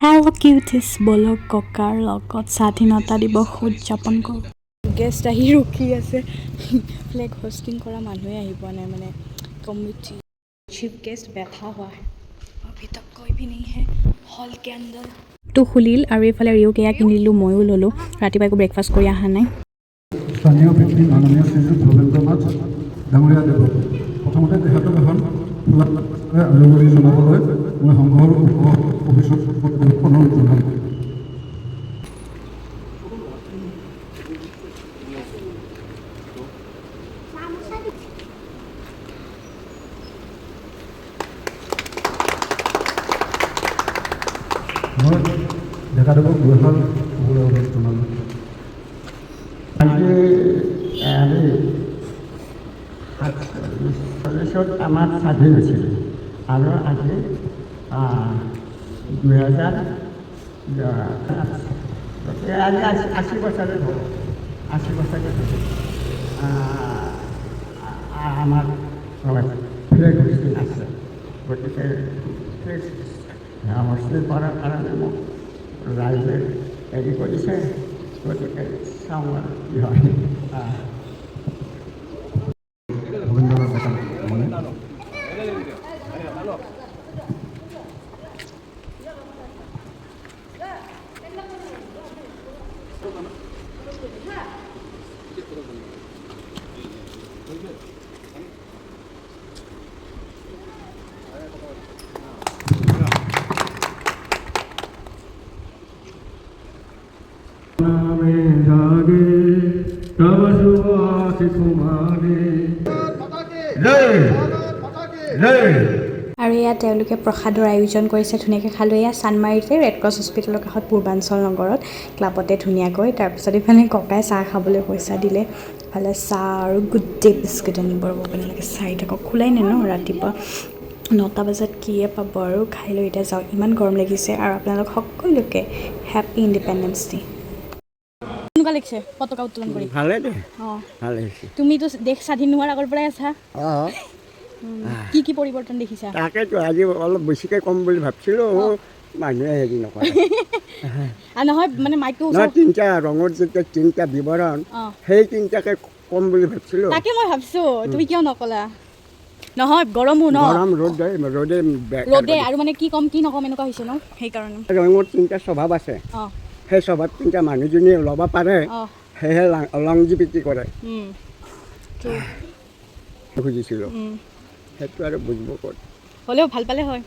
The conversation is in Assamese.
How cute is বলক ককাৰ লগত স্বাধীনতা দিৱস উদযাপন কৰোঁ। গেষ্ট আহি ৰখি আছে ফ্লেগ হোষ্টিং কৰা মানুহে আহি পোৱা নাই মানে কমিটি चीफ गेस्ट बैठा हुआ है अभी तक कोई भी नहीं है हॉल के अंदर तो खुलिल और এইফালে ৰিও কেয়া কিনিলোঁ ময়ো ল'লোঁ ৰাতিপুৱা একো ব্ৰেকফাষ্ট কৰি অহা নাই স্থানীয় ব্যক্তি মাননীয় শ্ৰীযুত ভৱেন্দ্ৰ নাথ ডাঙৰীয়া দেৱ প্ৰথমতে তেখেতক এখন আদৰণি জনাবলৈ মই সংঘৰ অফিচত অনুৰোধ জনাম মই ডেকাদেৱক দুএষাৰ ক'বলৈ অনুৰোধ জনালোঁ চল্লিছত আমাৰ স্বাধীন হৈছিল আৰু আজি 2000 আজি 80 বছৰে হ'ল 80 বছৰে হ'ল আমাৰ ফ্লেগ হোষ্টিং আছে গতিকে ফ্লেগ হোষ্টিং কৰাৰ কাৰণে মোক ৰাইজে হেৰি কৰিছে গতিকে চাওঁ আৰু কি হয় আৰু এয়া তেওঁলোকে প্ৰসাদৰ আয়োজন কৰিছে ধুনীয়াকৈ খালোঁ এয়া চানমাৰীতে ৰেড ক্ৰছ হস্পিটেলৰ কাষত পূৰ্বাঞ্চল নগৰত ক্লাবতে ধুনীয়াকৈ তাৰপিছত ইফালে ককাই চাহ খাবলৈ পইচা দিলে ইফালে চাহ আৰু গোটেই বিস্কুট আনিব ৰ'ব আপোনালোকে চাই থাকক খোলাই নাই ন ৰাতিপুৱা 9টা বজাত কিয়ে পাব আৰু খাই লৈ এতিয়া যাওক ইমান গৰম লাগিছে আৰু আপোনালোক সকলোকে হেপী ইণ্ডিপেণ্ডেন্স ডে কেনেকুৱা লাগিছে পতাকা উত্তোলন কৰি ভালে দে অঁ ভালে হৈছে তুমিতো দেশ স্বাধীন নোহোৱাৰ আগৰ পৰাই আছা অঁ কি কি পৰিৱৰ্তন দেখিছা তাকেতো আজি অলপ বেছিকৈ কম বুলি ভাবিছিলোঁ মানুহে হেৰি নকৰে আৰু নহয় মানে মাইকটো নহয় তিনিটা ৰঙৰ যেতিয়া তিনিটা বিৱৰণ সেই তিনিটাকে কম বুলি ভাবিছিলোঁ তাকে মই ভাবিছোঁ তুমি কিয় নকলা নহয় গৰমো ন গৰম ৰ'দে ৰ'দে আৰু মানে কি কম কি নকম এনেকুৱা হৈছে ন সেইকাৰণে ৰঙৰ তিনিটা স্বভাৱ আছে অঁ সেই স্বভাৱ তিনিটা মানুহজনীয়ে ল'ব পাৰে অঁ সেয়েহে লংজিভিটি কৰে খুজিছিলোঁ সেইটো আৰু বুজিব ক'ত হ'লেও ভাল পালে হয়